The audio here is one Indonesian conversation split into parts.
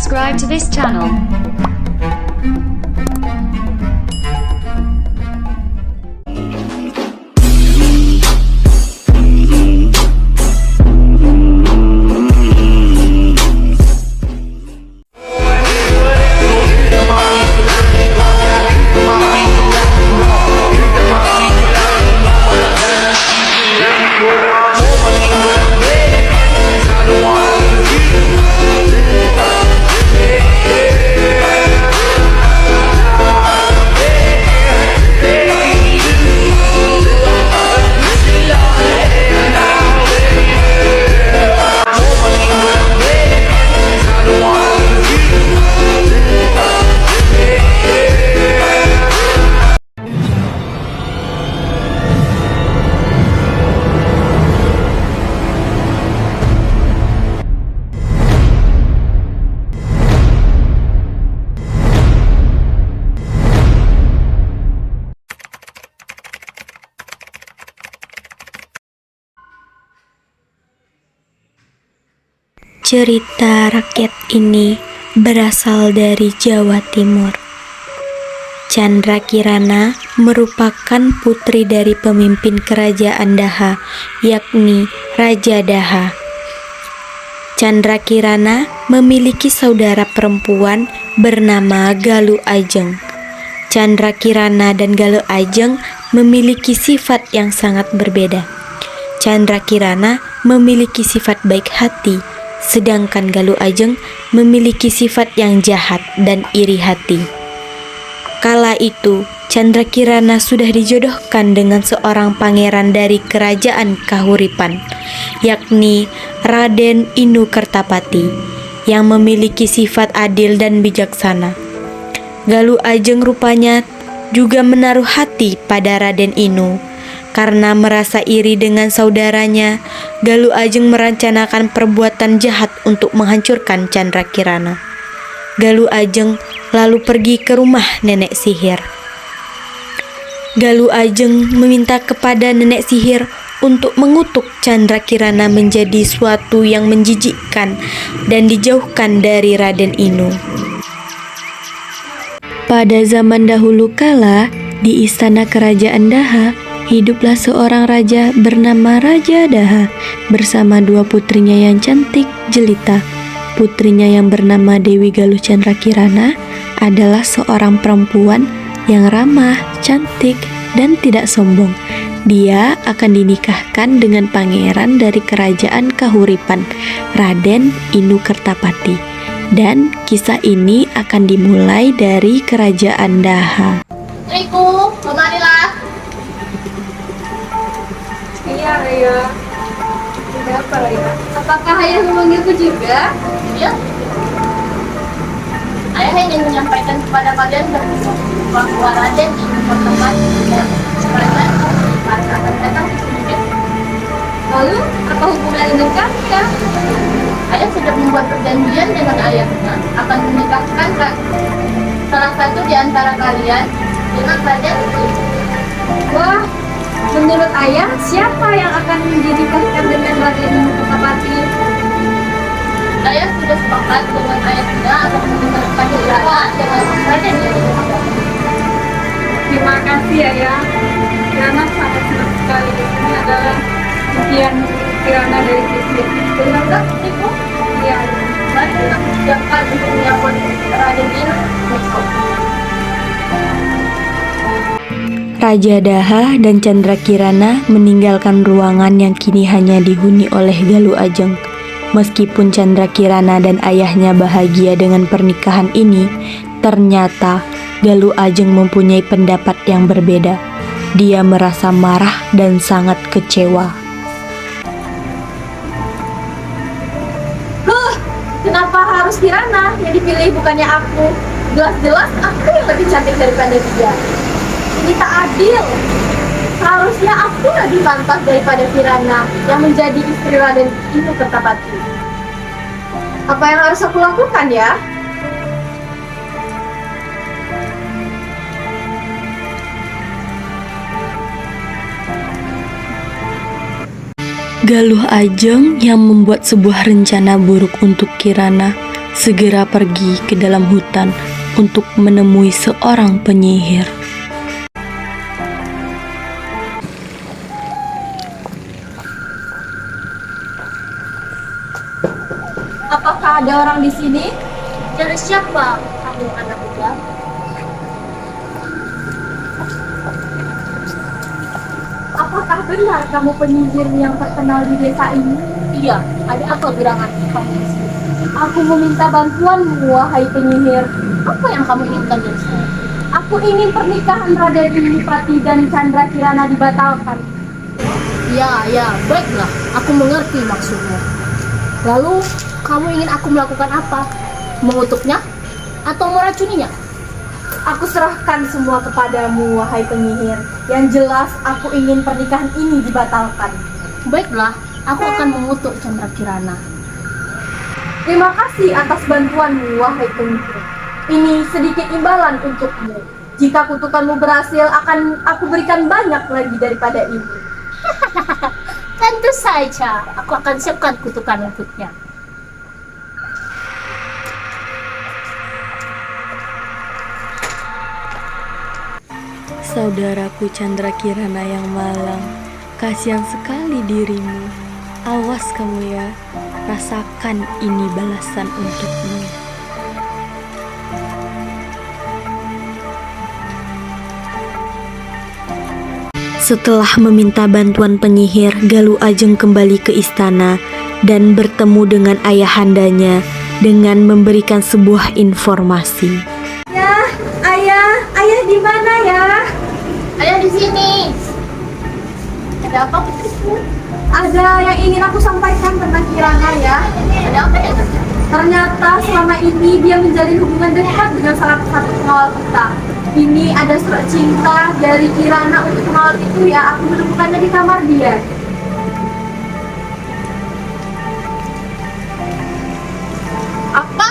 subscribe to this channel. Cerita rakyat ini berasal dari Jawa Timur. Candrakirana merupakan putri dari pemimpin kerajaan Daha, yakni Raja Daha. Candrakirana memiliki saudara perempuan bernama Galuh Ajeng. Candrakirana dan Galuh Ajeng memiliki sifat yang sangat berbeda. Candrakirana memiliki sifat baik hati, sedangkan Galuh Ajeng memiliki sifat yang jahat dan iri hati. Kala itu, Candrakirana sudah dijodohkan dengan seorang pangeran dari kerajaan Kahuripan, yakni Raden Inu Kertapati, yang memiliki sifat adil dan bijaksana. Galuh Ajeng rupanya juga menaruh hati pada Raden Inu. Karena merasa iri dengan saudaranya, Galuh Ajeng merencanakan perbuatan jahat untuk menghancurkan Candrakirana. Galuh Ajeng lalu pergi ke rumah nenek sihir. Galuh Ajeng meminta kepada nenek sihir untuk mengutuk Candrakirana menjadi suatu yang menjijikkan dan dijauhkan dari Raden Inu. Pada zaman dahulu kala, di istana kerajaan Daha, hiduplah seorang raja bernama Raja Daha bersama dua putrinya yang cantik jelita. Putrinya yang bernama Dewi Galuh Candrakirana adalah seorang perempuan yang ramah, cantik, dan tidak sombong. Dia akan dinikahkan dengan pangeran dari kerajaan Kahuripan, Raden Inu Kertapati. Dan kisah ini akan dimulai dari kerajaan Daha. Riku, kemarilah. Iya, Ayah. Ada apa, Ayah? Apakah Ayah memanggilku juga? Iya. Ayah ingin menyampaikan kepada kalian bahwa Raden ingin bertempat dan kerajaan akan datang ke sini. Lalu, apa hubungan dengan kalian? Ayah sudah membuat perjanjian dengan ayahnya akan menikahkan salah satu di antara kalian dengan Raden. Wah, menurut Ayah, siapa yang akan dinikahkan dengan Raden Inu Kertapati? Ayah sudah sepakat dengan ayahnya akan menikahkan dengan Raden Inu Kertapati. Terima kasih, Ayah. Kirana sangat senang sekali. Ini adalah impian Kirana dari kecil. Benar-benar Ibu? Iya. Mari kita siapkan untuk menyambut Raden Inu. Raja Daha dan Candrakirana meninggalkan ruangan yang kini hanya dihuni oleh Galuh Ajeng. Meskipun Candrakirana dan ayahnya bahagia dengan pernikahan ini, ternyata Galuh Ajeng mempunyai pendapat yang berbeda. Dia merasa marah dan sangat kecewa. Kenapa harus Kirana yang dipilih bukannya aku? Jelas-jelas aku yang lebih cantik daripada dia. Ini tak adil. Seharusnya aku lebih pantas daripada Kirana yang menjadi istri Raden Inu Kertapati. Apa yang harus aku lakukan ya? Galuh Ajeng yang membuat sebuah rencana buruk untuk Kirana segera pergi ke dalam hutan untuk menemui seorang penyihir. Apakah ada orang di sini? Dari siapa kamu, anak muda? Apakah benar kamu penyihir yang terkenal di desa ini? Iya, ada apa gerangan kamu di sini? Aku meminta bantuanmu, wahai penyihir. Apa yang kamu inginkan dari saya? Aku ingin pernikahan Raden Dinipati dan Chandra Kirana dibatalkan. Ya, baiklah. Aku mengerti maksudmu. Lalu, kamu ingin aku melakukan apa? Mengutuknya? Atau meracuninya? Aku serahkan semua kepadamu, wahai penyihir. Yang jelas, aku ingin pernikahan ini dibatalkan. Baiklah, aku akan mengutuk Chandra Kirana. Terima kasih atas bantuanmu, wahai penyihir. Ini sedikit imbalan untukmu. Jika kutukanmu berhasil, akan aku berikan banyak lagi daripada ini. Tentu saja, aku akan siapkan kutukan untuknya. Saudaraku Chandra Kirana yang malang, kasihan sekali dirimu. Awas kamu ya, rasakan ini balasan untukmu. Setelah meminta bantuan penyihir, Galuh Ajeng kembali ke istana dan bertemu dengan ayahandanya dengan memberikan sebuah informasi. Ya, ayah di mana ya? Ayah di sini. Ada apa, putriku? Ada yang ingin aku sampaikan tentang Kirana ya. Ada apa ya? Ternyata selama ini dia menjalin hubungan dekat dengan salah satu pengawal kita. Ini ada surat cinta dari Kirana untuk pengawal itu ya. Aku menemukannya di kamar dia. Apa?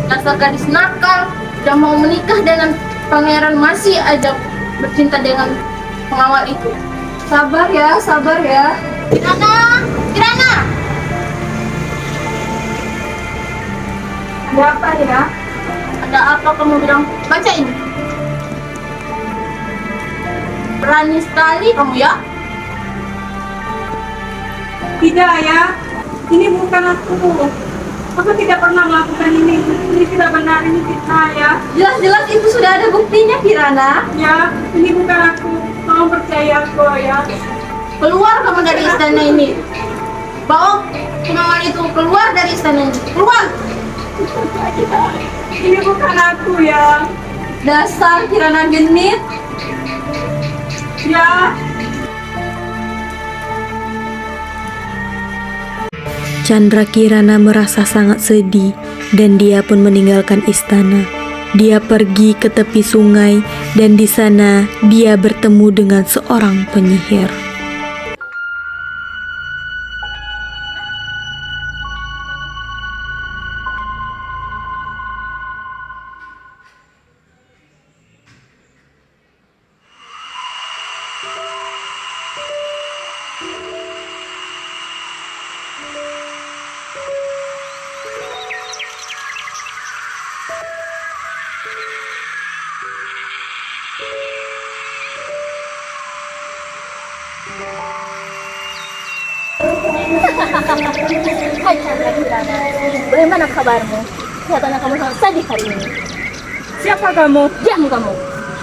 Dasar gadis nakal. Udah mau menikah dengan pangeran masih aja bercinta dengan pengawal itu. Sabar ya. Kirana! Ada apa ya? Ada apa kamu bilang? Baca ini. Berani sekali kamu ya? Tidak ya, ini bukan aku. Aku tidak pernah melakukan ini. Ini tidak benar, ini fitnah ya. Jelas-jelas itu sudah ada buktinya, Kirana. Ya, ini bukan aku. Tolong percaya aku ya. Keluar kamu dari istana ini. Bawa pengawal itu keluar dari istana ini. Keluar! Ini bukan aku ya. Dasar Kirana genit. Ya, Chandra Kirana merasa sangat sedih dan dia pun meninggalkan istana. Dia pergi ke tepi sungai dan di sana dia bertemu dengan seorang penyihir. Hai Chandra Kirana, bagaimana kabarmu? Kelihatannya kamu sangat sedih hari ini. siapa kamu? Diam kamu,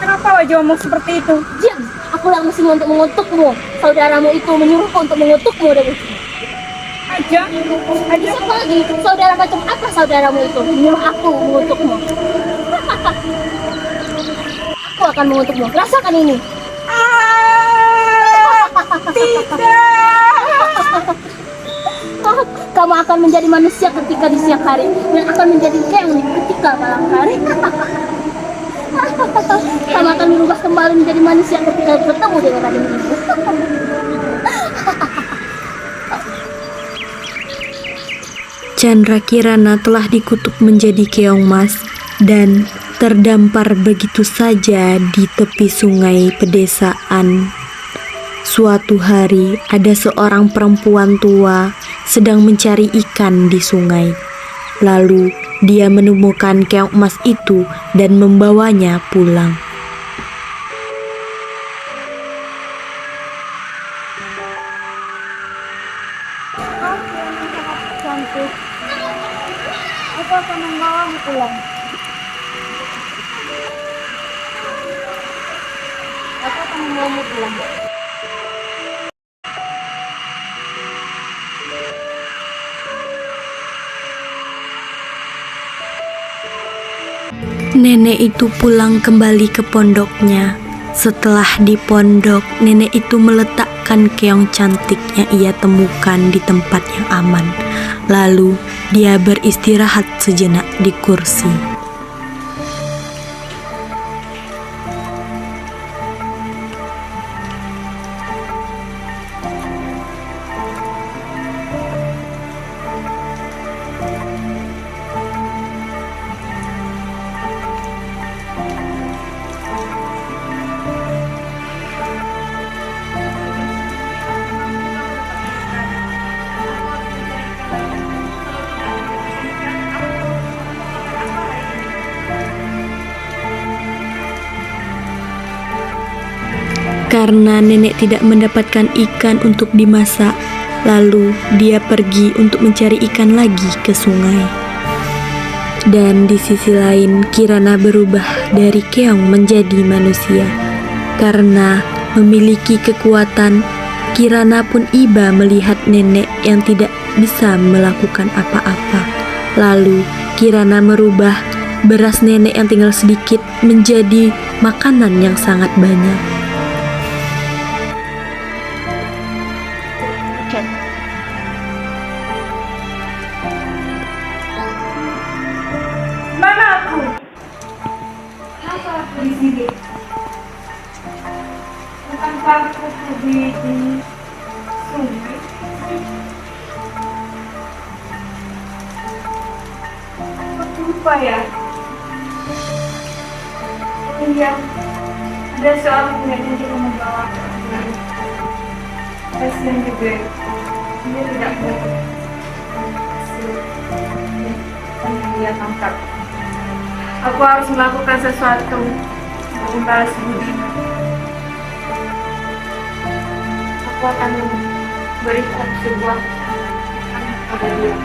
Kenapa wajahmu seperti itu? diam. Aku yang mesti untuk mengutukmu. Saudaramu itu menyuruhku untuk mengutukmu dari sini. Ajeng? Ajeng? Siapa lagi? Saudara macam apa saudaramu itu? Menyuruh aku mengutukmu. Aku akan mengutukmu. Rasakan ini. Tidak! Kamu akan menjadi manusia ketika di siang hari dan akan menjadi keong ketika malam hari. Kamu akan berubah kembali menjadi manusia ketika bertemu dengan Raden Ibu. Chandra Kirana telah dikutuk menjadi keong mas dan terdampar begitu saja di tepi sungai pedesaan. Suatu hari ada seorang perempuan tua sedang mencari ikan di sungai. Lalu dia menemukan keong emas itu dan membawanya pulang. Cantik. Aku akan membawamu pulang. Aku akan membawamu pulang. Nenek itu pulang kembali ke pondoknya. Setelah di pondok, nenek itu meletakkan keong cantik yang ia temukan di tempat yang aman. Lalu dia beristirahat sejenak di kursi. Karena nenek tidak mendapatkan ikan untuk dimasak, lalu dia pergi untuk mencari ikan lagi ke sungai. Dan di sisi lain, Kirana berubah dari keong menjadi manusia. Karena memiliki kekuatan, Kirana pun iba melihat nenek yang tidak bisa melakukan apa-apa. Lalu Kirana merubah beras nenek yang tinggal sedikit menjadi makanan yang sangat banyak. Mana aku? Kenapa aku di sini? Bukankah aku pergi di sungai? Aku lupa ya. Iya, ada seorang yang juga membawa aku. Kasihan juga, dia tidak boleh. Dia tangkap. Aku harus melakukan sesuatu untuk membalas budi. Aku akan memberikan sebuah pada dia.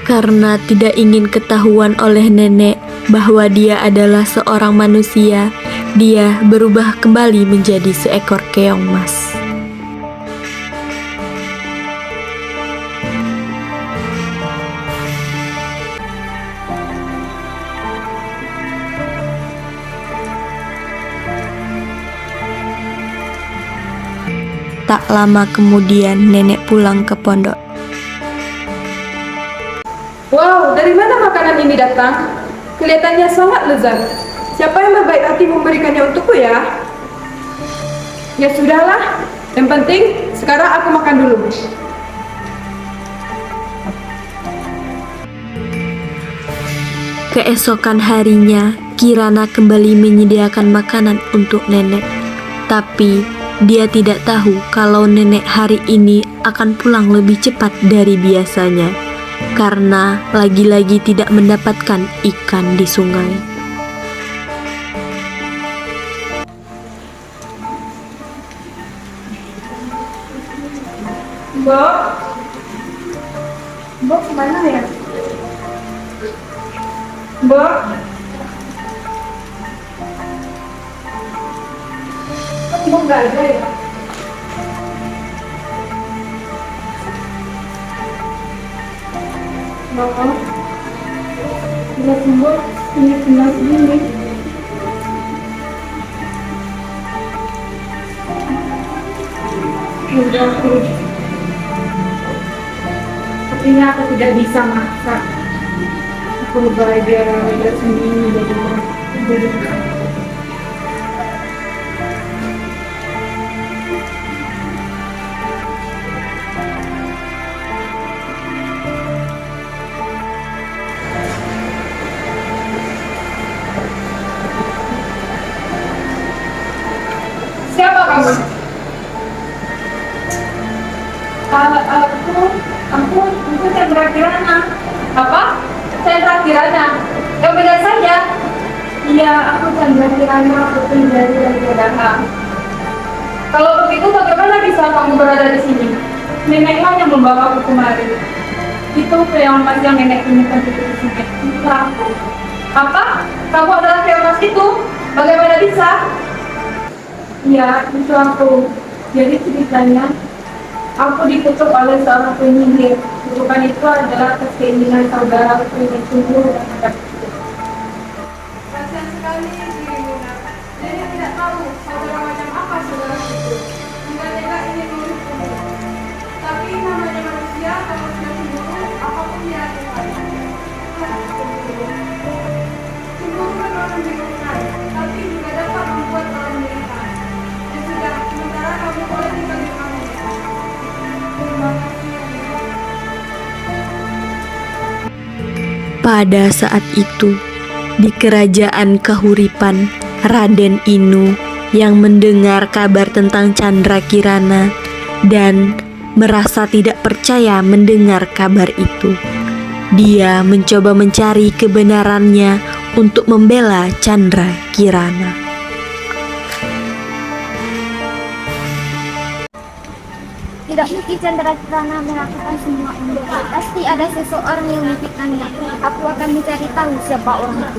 Karena tidak ingin ketahuan oleh nenek bahwa dia adalah seorang manusia, dia berubah kembali menjadi seekor keong emas. Tak lama kemudian nenek pulang ke pondok. Wow, dari mana makanan ini datang? Kelihatannya sangat lezat. Siapa yang berbaik hati memberikannya untukku ya? Ya sudahlah, yang penting sekarang aku makan dulu. Keesokan harinya, Kirana kembali menyediakan makanan untuk nenek. Tapi dia tidak tahu kalau nenek hari ini akan pulang lebih cepat dari biasanya, karena lagi-lagi tidak mendapatkan ikan di sungai. Mbok? Mbok kemana ya? Mbok? Kok Mbok nggak ada ya? Mbok? Lihat Mbok, ini gelas gini. Udah aku. Sepertinya aku tidak bisa masak. Aku belajar sendiri jadi Siapa kamu? Ya, aku Chandra Kirana, putri dari Raja Daha. Kalau begitu, bagaimana bisa kamu berada di sini? Neneklah yang membawa aku kemari. Itu keong emas yang nenek temukan di sini. Itulah aku. Apa? Kamu adalah keong emas itu? Bagaimana bisa? Ya, itu aku. Jadi ceritanya, aku dikutuk oleh seorang penyihir. Kutukan itu adalah atas keinginan saudara aku yang sungguh dan hebat. Kasihan sekali dirimu, Nak. Nenek tidak tahu saudara macam apa saudara itu. Hingga tega ingin menghukummu. Tapi namanya manusia, kalau sudah cemburu, apapun dia lakukan. Cemburu memang membingungkan, tapi juga dapat membuat orang menderita. Ya sudah, sementara kamu boleh tinggal di kamu. Terima kasih. Pada saat itu, di kerajaan Kahuripan, Raden Inu yang mendengar kabar tentang Chandra Kirana dan merasa tidak percaya mendengar kabar itu. Dia mencoba mencari kebenarannya untuk membela Chandra Kirana. Tidak mungkin Chandra Kirana melakukan semua ini. Pasti ada seseorang yang memfitnahnya. Aku akan mencari tahu siapa orang itu.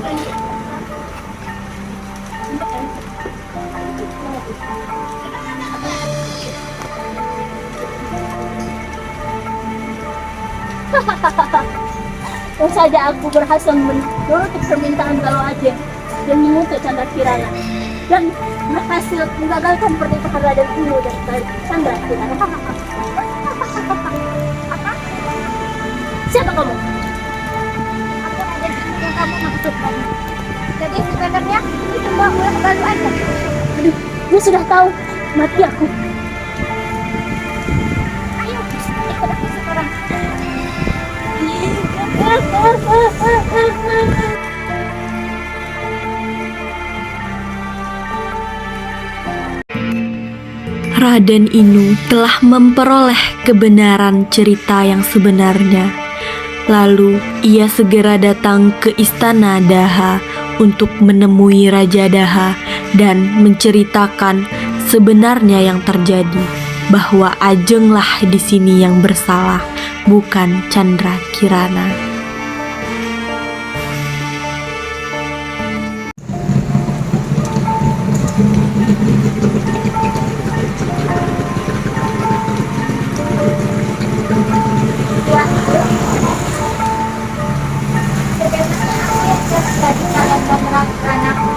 Tentu saja aku berhasil menuruti permintaan Galuh Ajeng dan mengutuk Chandra Kirana dan berhasil menggagalkan pernikahan Raden Inu dan Chandra Kirana. Apa? Siapa kamu? Aku Raden Inu yang kamu maksudkan. Jadi sebenarnya itu Mbak ulah Galuh Ajeng. Aduh, dia sudah tahu mati aku. Ayo, ikut aku sekarang. Raden Inu telah memperoleh kebenaran cerita yang sebenarnya. Lalu ia segera datang ke istana Daha untuk menemui Raja Daha dan menceritakan sebenarnya yang terjadi, bahwa Ajenglah di sini yang bersalah, bukan Chandra Kirana.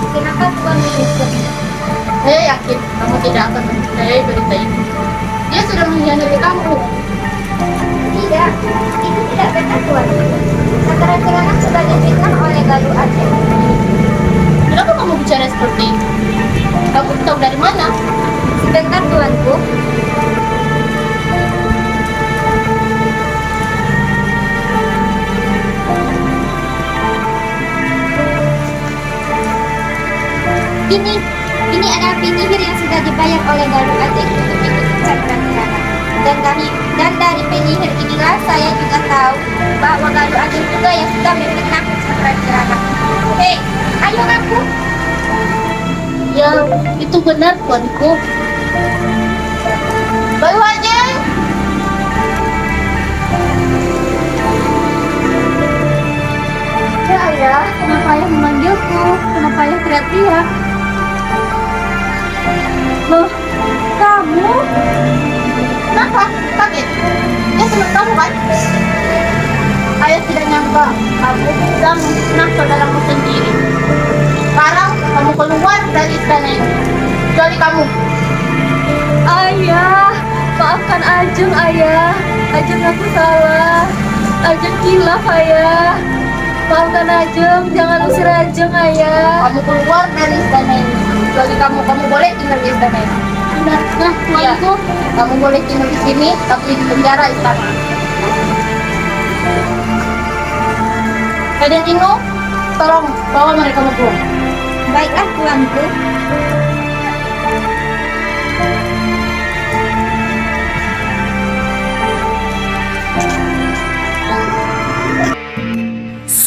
Kenapa Tuhan menghukum? Saya yakin kamu tidak akan mempercayai berita itu. Dia sudah mengkhianati kamu. Tidak, itu tidak benar Tuhan. Chandra Kirana sudah difitnah oleh Galuh Ajeng. Kenapa kamu bicara seperti itu? Kamu tahu dari mana? Sebentar Tuanku. Ini adalah penyihir yang sudah dibayar oleh Galuh Ajeng untuk mengikuti Chandra Kirana. Dan dari penyihir inilah saya juga tahu bahwa Galuh Ajeng juga yang sudah memfitnah Chandra Kirana. Hei, ayo ngaku. Ya, itu benar tuanku. Galuh Ajeng! Ya ayah, kenapa ayah memanggilku? Kenapa ayah teriak-teriak? Loh, kamu? Kenapa? Kaget? Dia teman kamu kan? Ayah tidak nyangka kamu bisa memfitnah saudaramu sendiri. Sekarang kamu keluar dari istana ini. Kecuali kamu. Ayah, maafkan Ajeng, Ayah. Ajeng aku salah. Ajeng hilaf, Ayah. Maafkan Ajeng, jangan usir Ajeng, Ayah. Kamu keluar dari istana ini. Kecuali kamu boleh tinggal di istana ini. Nah, Iya, kamu boleh tinggal di sini, tapi di penjara istana. Raden Inu, tolong bawa mereka berdua. baiklah Tuanku.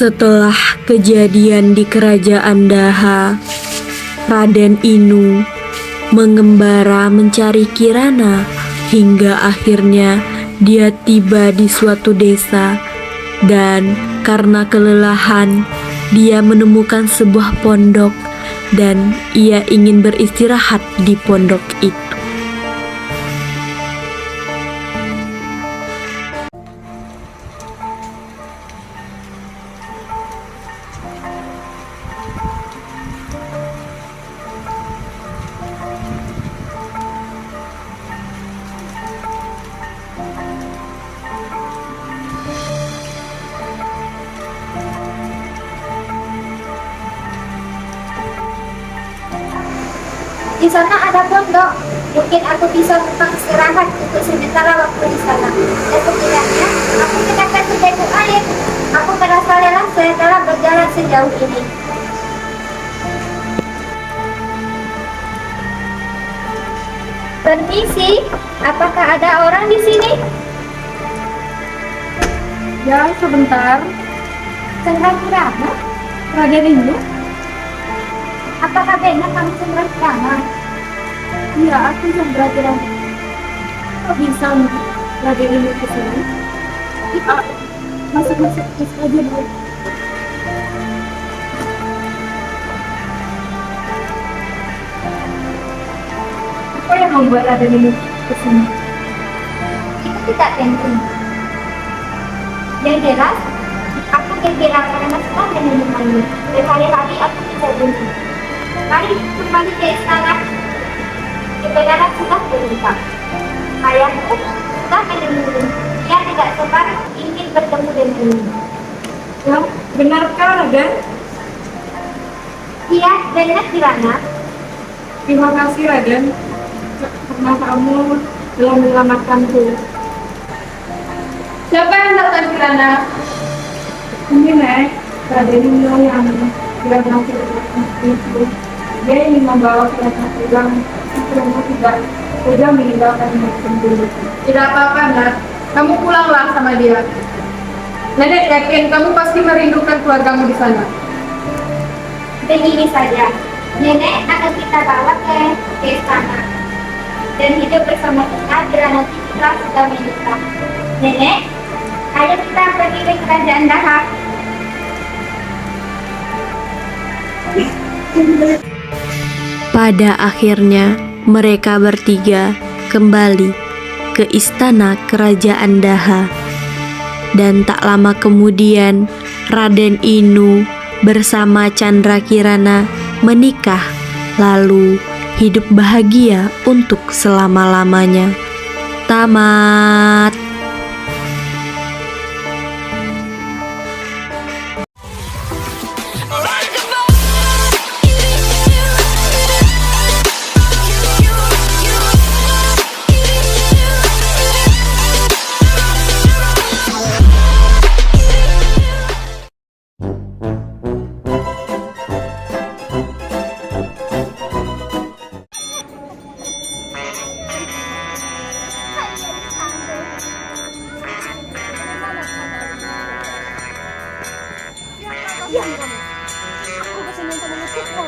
Setelah kejadian di kerajaan Daha, Raden Inu mengembara mencari Kirana hingga akhirnya dia tiba di suatu desa dan karena kelelahan dia menemukan sebuah pondok dan ia ingin beristirahat di pondok itu. Di sana ada pondok. Mungkin aku bisa numpang istirahat untuk sementara waktu di sana. Dan setidaknya aku mendapatkan seteguk air. Aku merasa lelah setelah berjalan sejauh ini. Permisi, apakah ada orang di sini? Ya, sebentar. Chandra Kirana? Raden Inu? Apakah benar kamu Chandra Kirana? Iya, aku Chandra Kirana. Kok bisa Raden Inu ke sini? Masuk aja dulu. Apa yang membuat Raden Inu ke sini? Itu tidak penting. Yang jelas, aku gembira karena sudah menemukanmu. Berkali-kali aku tidak berhenti. Mari kembali ke istana. Kebenaran sudah terungkap. Ayahku sudah menemui. Dia tidak sempat ingin bertemu denganmu. Ya, benarkah Raden? Iya, benar Kirana. Terima kasih Raden karena kamu telah menyelamatkanku. Siapa yang datang Kirana? Ini Nek, Raden Inu yang Kirana itu. Dia ingin membawa Kirana pulang. Kirana tidak meninggalkan sendiri. Tidak apa-apa Nak, kamu pulanglah sama dia. Nenek yakin kamu pasti merindukan keluargamu di sana. Begini saja, nenek akan kita bawa ke istana dan hidup bersama kita bila nanti kita sudah menikah. Nenek, ayo kita pergi ke kerajaan Daha. Pada akhirnya mereka bertiga kembali ke istana kerajaan Daha. Dan tak lama kemudian Raden Inu bersama Chandra Kirana menikah lalu hidup bahagia untuk selama-lamanya. Tamat. Diam kamu. Aku bisa nonton mengutukmu.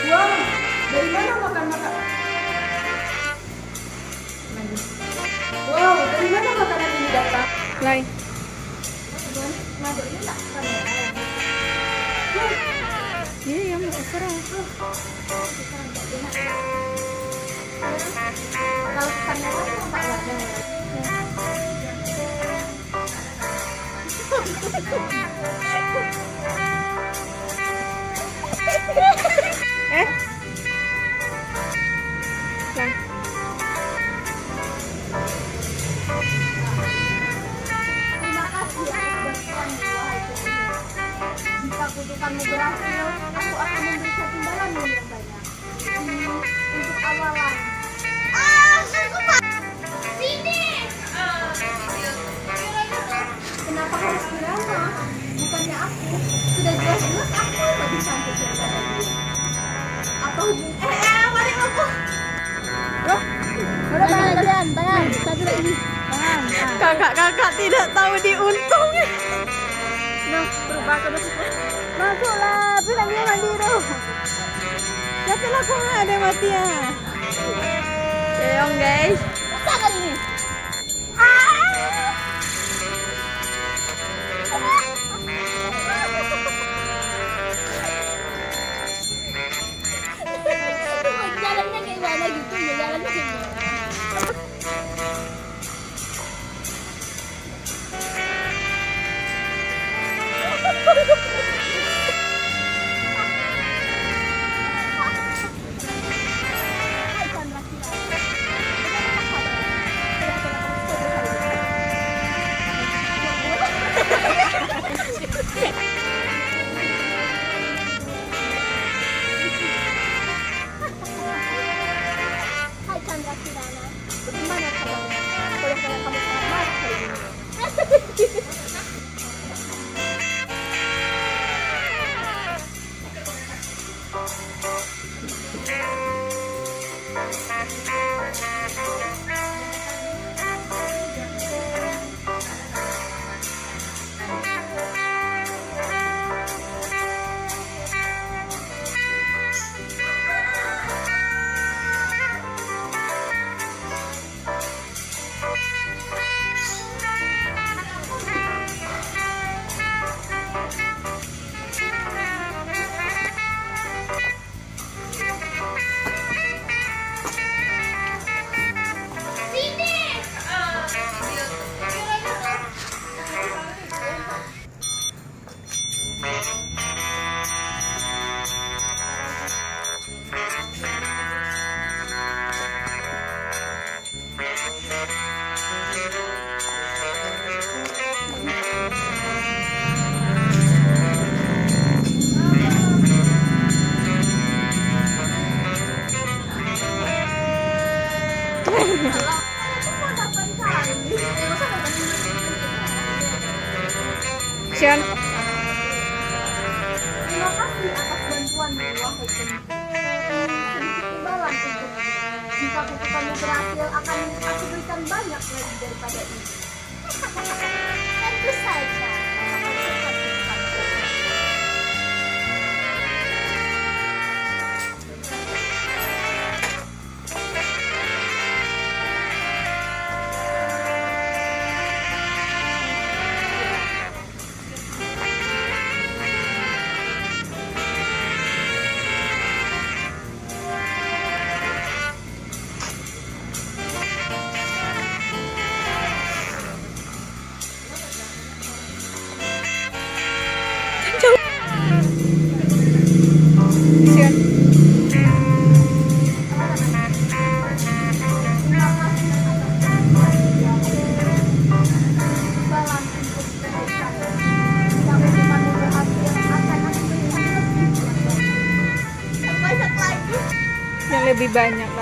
Wow, dari mana makan-makan? Wow, dari mana makanan ini datang? Lain. Iya, yang serang. Kalau kesannya apa Pak Wardah? Terima kasih atas bantuanmu, wahai penghuni. Jika kutukanmu berhasil, aku akan memberikan imbalanmu yang banyak. Untuk awalan. Kenapa harus Kirana? Bukannya aku. Sudah jelas-jelas aku lebih cantik daripada dia. Apa hubungan? Mari aku. Udah tahan. Satu lagi. Tahan. Kakak-kakak tidak tahu diuntung. Nah, berubah ke situ. Masuklah, bilangnya mandi dulu. Tapi aku nggak ada mati ya. Keong guys. Masa kali ini? Jalannya kayak mana gitu ya, jalannya kayak gimana? Hai Chandra Kirana, bagaimana kabarnya? Boleh kamu sangat marah hari ini. Sian. Terima kasih atas bantuanmu, wahai penghuni. Sedikit imbalan untukmu. Jika kutukanmu berhasil, akan aku berikan banyak lagi daripada ini. Tentu saja. Sian. Yang lebih banyak.